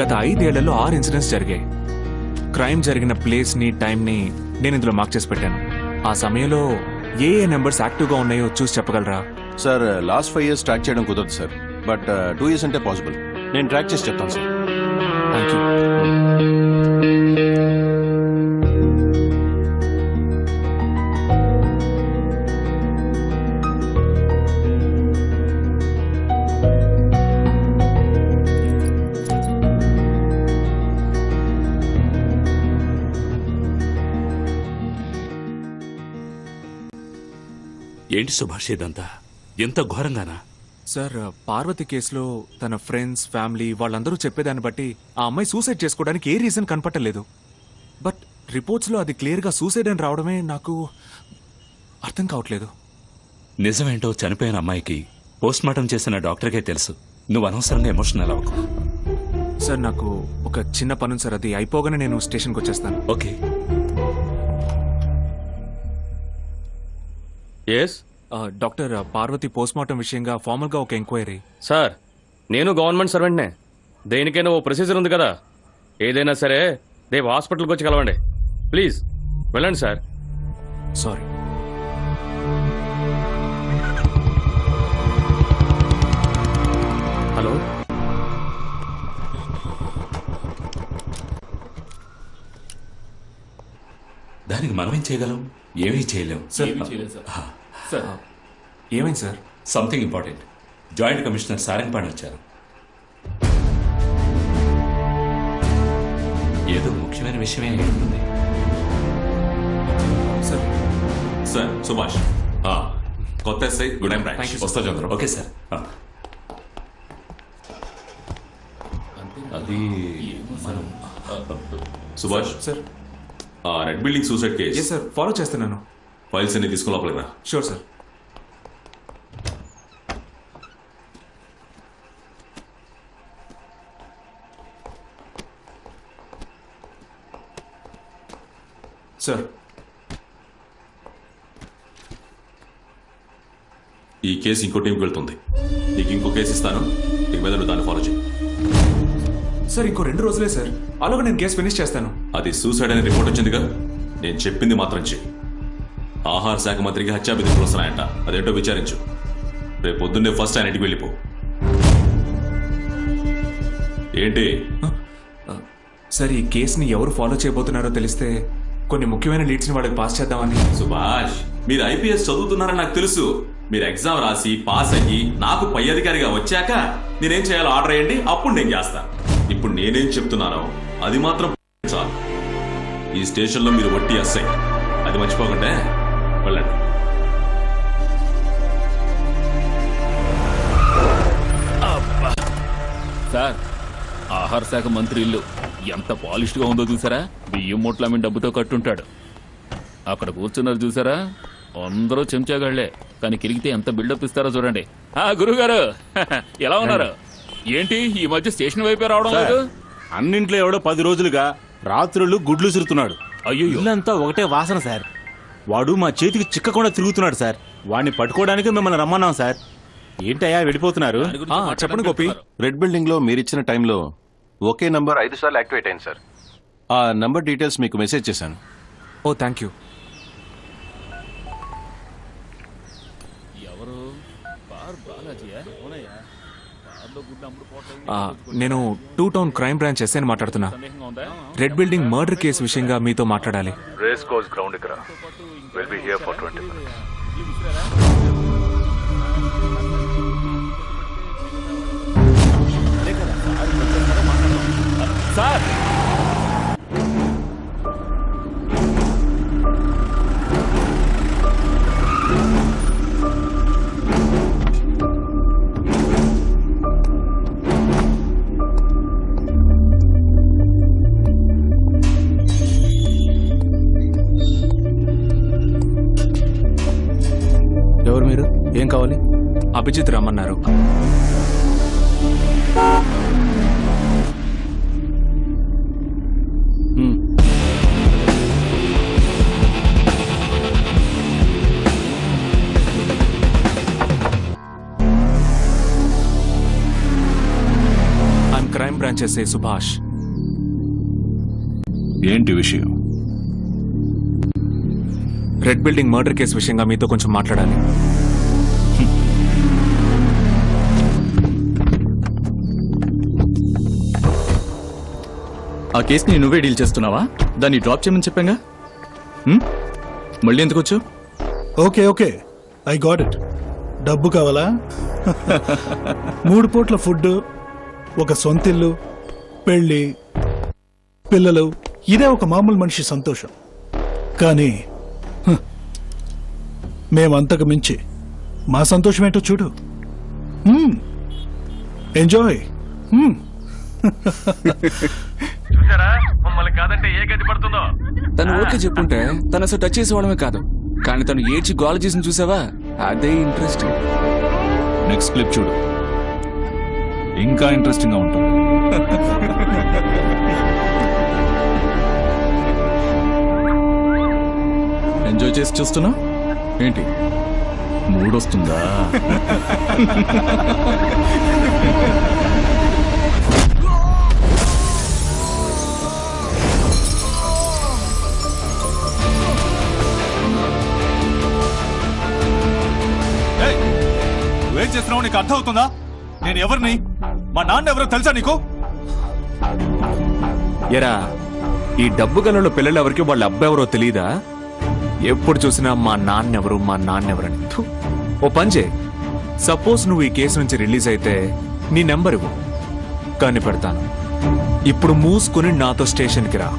గత 5 ఏళ్లలో 6 ఇన్సిడెంట్స్ జరిగాయి. క్రైమ్ జరిగిన ప్లేస్ని టైంని నేను ఇందులో మార్క్ చేసి పెట్టాను. ఆ సమయంలో ఏ నెంబర్స్ యాక్టివ్గా ఉన్నాయో చూసి చెప్పగలరా? సార్ లాస్ట్ 5 years ట్రాక్ చేయడం కుదరదు సార్, బట్ 2 years అంటే పాసిబుల్. నేను ట్రాక్ చేసి చెప్తాను సార్. Thank you. ఏంటి సుభాష్ ఇదంతా? ఎంత ఘోరంగానా? సార్, పార్వతి కేసులో తన ఫ్రెండ్స్, ఫ్యామిలీ వాళ్ళందరూ చెప్పేదాన్ని బట్టి ఆ అమ్మాయి సూసైడ్ చేసుకోవడానికి ఏ రీజన్ కనపట్టలేదు. బట్ రిపోర్ట్స్లో అది క్లియర్గా సూసైడ్ అని రావడమే నాకు అర్థం కావట్లేదు. నిజమేంటో చనిపోయిన అమ్మాయికి పోస్ట్మార్టం చేసిన డాక్టర్కే తెలుసు. నువ్వు అనవసరంగా ఎమోషనల్ అవ్వకు. సార్, నాకు ఒక చిన్న పని సార్, అది అయిపోగానే నేను స్టేషన్కి వచ్చేస్తాను. Okay. Yes doctor, Parvati postmortem విషయంగా ఫార్మల్గా ఒక ఎంక్వైరీ. సార్, నేను గవర్నమెంట్ సర్వెంట్నే. దేనికైనా ఓ ప్రొసీజర్ ఉంది కదా. ఏదైనా సరే రేపు హాస్పిటల్కి వచ్చి కలవండి. ప్లీజ్ వెళ్ళండి సార్. సారీ. హలో, దానికి మనమేం చేయగలం? ఏమీ చేయలేం. సార్, ఏమైంది sir? Something important. Joint commissioner Sarangapani వచ్చారు. ఏదో ముఖ్యమైన విషయమే ఉంటుంది. సార్, సార్ సుభాష్, కొత్త ఎస్ఐ గుడ్ టైం బ్రాంచ్. వస్తా చంద్ర. Okay sir. అది మనం Subhash sir. Red building suicide case. Yes sir, follow చేస్తున్నాను. ఫైల్స్ అన్ని తీసుకుని లోపలికి రా. Sure sir. సార్, ఈ కేసు ఇంకో టీంకి వెళ్తుంది. నీకు ఇంకో కేసు ఇస్తాను, ఇక మీద నువ్వు దాన్ని ఫాలో చేయి. సార్, ఇంకో 2 రోజులే సార్. అలాగే నేను కేసు ఫినిష్ చేస్తాను. అది సూసైడ్ అనే రిపోర్ట్ వచ్చిందిగా, నేను చెప్పింది మాత్రం చెయ్యి. ఆహార శాఖ మంత్రికి హత్యా బెదిరింపులు వస్తున్నాయంట, అదేంటో విచారించు. రేపు పొద్దున్నే ఫస్ట్ ఆయన ఇంటికి వెళ్ళిపో. ఏంటి? సార్, ఈ కేసుని ఎవరు ఫాలో చేయబోతున్నారో తెలిస్తే కొన్ని ముఖ్యమైన లీడ్స్ని వాళ్ళకి పాస్ చేద్దామని. సుభాష్, మీరు ఐపీఎస్ చదువుతున్నారని నాకు తెలుసు. మీరు ఎగ్జామ్ రాసి పాస్ అయ్యి నాకు పై అధికారిగా వచ్చాక నేనేం చేయాలో ఆర్డర్ వేయండి, అప్పుడు నేను చేస్తా. ఇప్పుడు నేనేం చెప్తున్నానో అది మాత్రం చాలు. ఈ స్టేషన్లో మీరు వట్టి ఎస్ఐ, అది మర్చిపోకుంటే వెళ్ళండి. సార్, ఆహార శాఖ మంత్రి ఇల్లు ఎంత పాలిష్డ్గా ఉందో చూసారా? బియ్యం మూట్ల మీద డబ్బుతో కట్టుంటాడు. అక్కడ కూర్చున్నారు చూసారా? అందరూ చెంచాగాళ్లే, కానీ కిరిగితే ఎంత బిల్డప్ ఇస్తారో చూడండి. గురుగారు ఎలా ఉన్నారు? ఏంటి ఈ మధ్య స్టేషన్ వైపే రావడం లేదు? అన్నింట్లో ఎవడో 10 రోజులుగా రాత్రులు గుడ్లు సురుతున్నాడు. అయ్యో, ఇల్లంతా ఒకటే వాసన సార్. వాడు మా చేతికి చిక్కకుండా తిరుగుతున్నాడు సార్. వాడిని పట్టుకోవడానికి మిమ్మల్ని రమ్మన్నాం సార్. ఏంటయ్యా వెళ్ళిపోతున్నారు? చెప్పండి గోపి. రెడ్ బిల్డింగ్ లో మీరిచ్చిన టైంలో ఒకే నంబర్ 5 సార్లు యాక్టివేట్ అయింది సార్. ఆ నంబర్ డీటెయిల్స్ మీకు మెసేజ్ చేశాను. ఓ, థ్యాంక్ యూ. నేను 2 టౌన్ క్రైమ్ బ్రాంచ్ ఎస్ఐని మాట్లాడుతున్నా. రెడ్ బిల్డింగ్ మర్డర్ కేసు విషయంగా మీతో మాట్లాడాలి. రేస్ కోర్స్ గ్రౌండ్ కి రా. Will be here for 20 minutes. Sir, ఎవరు మీరు? ఏం కావాలి? అభిజిత్ రమ్మన్నారు. Branch SI Subhash. ఏంటి విషయం? రెడ్ బిల్డింగ్ మర్డర్ కేసు విషయంగా మీతో కొంచెం మాట్లాడాలి. ఆ కేసుని నువ్వే డీల్ చేస్తున్నావా? దాన్ని డ్రాప్ చేయమని చెప్పాగా. మళ్ళీ ఎందుకు వచ్చావు? Okay I got it. డబ్బు కావాలా? 3 పూట్ల ఫుడ్, ఒక సొంతిల్లు, పెళ్ళి, పిల్లలు, ఇదే ఒక మామూలు మనిషి సంతోషం. కానీ మేమంతకు మించి మా సంతోషం ఏంటో చూడు. ఎంజాయ్. చూసారా మమ్మల్ని కాదంటే ఏ గది పడుతుందో. తను ఓకే చెప్పుంటే తను అసలు టచ్ చేసేవాడమే కాదు, కానీ తను ఏడ్చి గోల చేసి చూసావా? అదే ఇంట్రెస్ట్. నెక్స్ట్ క్లిప్ చూడు, ఇంకా ఇంట్రెస్టింగ్ గా ఉంటుంది. ఎంజాయ్ చేసి చూస్తున్నా ఏంటి? మూడొస్తుందా? నువ్వేం చేస్తున్నావు నీకు అర్థం అవుతుందా? నేను ఎవరిని, మా నాన్న ఎవరో తెలుసా నీకు? ఎరా, ఈ డబ్బు గలలో పిల్లలు ఎవరికి వాళ్ళ అబ్బాయి తెలీదా? ఎప్పుడు చూసినా మా నాన్నెవరని. ఓ పంజే, సపోజ్ నువ్వు ఈ కేసు నుంచి రిలీజ్ అయితే నీ నెంబర్ ఇవ్వు, కానీ పెడతాను. ఇప్పుడు మూసుకుని నాతో స్టేషన్కి రా.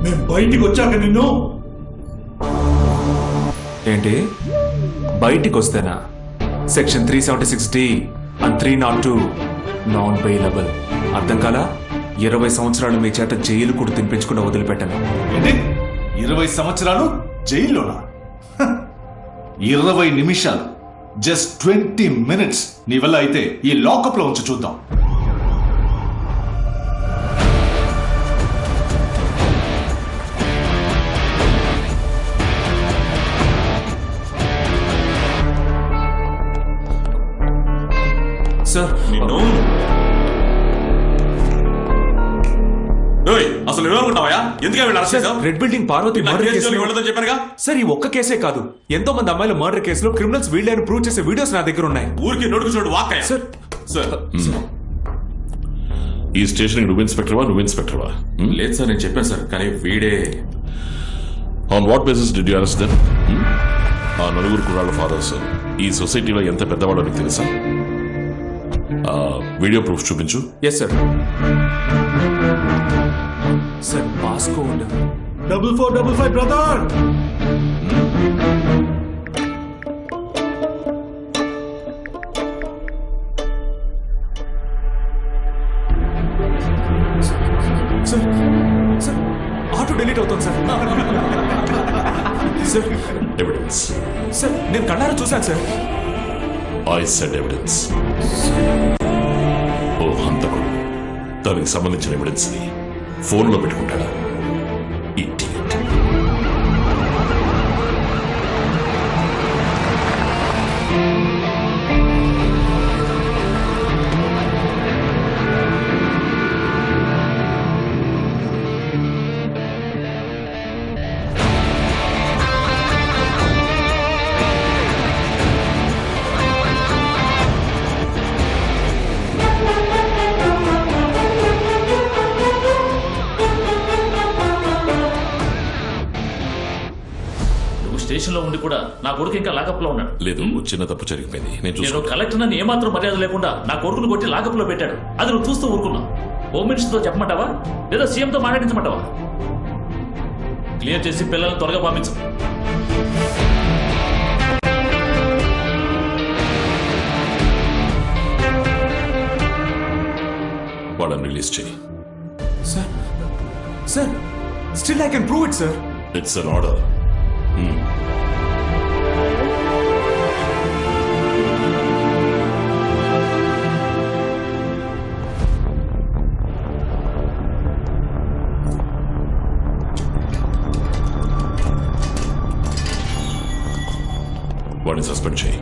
మేము బయటికి వచ్చాక నిన్ను ఏంటి బయటికి వస్తేనా? Section 376D and 302 non bailable. అర్థం కాలా? 20 సంవత్సరాలు మీ చేత జైలు కూడా తినిపించకుండా వదిలిపెట్టాను. 20 సంవత్సరాలు జైల్లోనా? 20 నిమిషాలు, జస్ట్ 20 minutes నీ వల్ల అయితే ఈ లాకప్ లో ఉంచి చూద్దాం. సార్, నిన్ను అసలు ఎవరుకుంటావా? ఎందుకే వీళ్ళు అరెస్ట్ చేశావు? రెడ్ బిల్డింగ్ పార్వతి మర్డర్ కేసులో వెళ్ళదని చెప్పానుగా. సార్, ఈ ఒక్క కేసే కాదు, ఎంతో మంది అమ్మాయిల మర్డర్ కేసులో క్రిమినల్స్ వీళ్ళే అని ప్రూవ్ చేసే వీడియోస్ నా దగ్గర ఉన్నాయి. ఊరికి నోటుకు చూడు వాక్. సార్ సార్ ఈ స్టేషన్ నువ్వు ఇన్స్పెక్టర్వా? లేదు సార్, నేను చెప్పాను సార్, కానీ వీడే. On what basis did you arrest them? ఆ నలుగురు కుర్రాళ్ళ ఫాదర్స్ ఈ సొసైటీలో ఎంత పెద్దవాడో నీకు తెలుసా? వీడియో ప్రూఫ్ చూపించు. Yes sir. Sir, passcode 445 brother. Sir sir auto delete అవుతుంది సార్. Sir evidence. సార్ నేను కళ్ళారా చూశాను సార్. I said evidence. ఓ హంతకుడు దానికి సంబంధించిన ఎవిడెన్స్ ని ఫోన్లో పెట్టుకుంటాడా? ఇడియట్. స్టేషన్ లో ఉండి కూడా నా కొడుకు ఇంకా లాకప్ లో ఉన్నాడు. లేదు, చిన్న తప్పు జరిగిపోయింది. నేను నేను చూసుకుంటా. కలెక్టర్ నన్ను ఏమాత్రం మర్యాద లేకుండా నా కొడుకును కొట్టి లాకప్ లో పెట్టాడు. అది నువ్వు చూస్తూ ఊరుకున్నావు. హోమ్ మినిస్టర్ తో చెప్పమంటావా లేదా సీఎం తో మాట్లాడించమంటావా? క్లియర్ చేసి పిల్లల్ని త్వరగా పంపించు. వాళ్ళని రిలీజ్ చేయి. Sir sir still I can prove it sir. It's an order. వాడిని సస్పెండ్ చేయి.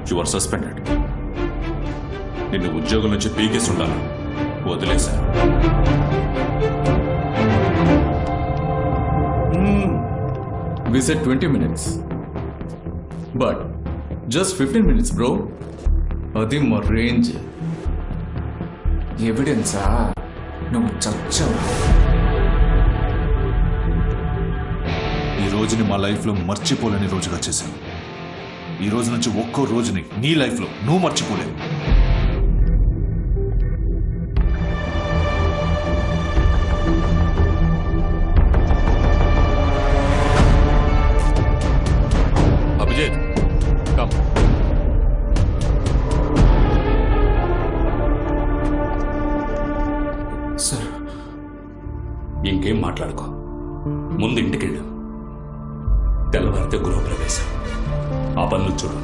You are suspended. నిన్ను ఉద్యోగం నుంచి పీకేసి ఉండాలి. వదిలేశా. We said 20 minutes. But just 15 minutes, bro. అది మా రేంజ్. ఎవిడెన్సా? నువ్వు చచ్చావు. ఈ రోజుని మా లైఫ్లో మర్చిపోలేని రోజుగా చేశాను. ఈ రోజు నుంచి ఒక్కో రోజుని నీ లైఫ్లో నువ్వు మర్చిపోలేవు. అభిజిత్, కమ్. సార్ ఇంకేం మాట్లాడుకో. ముందు ఇంటికెళ్ళు. తెల్లవారితే గృహప్రవేశం. ఆ పనులు చూడు.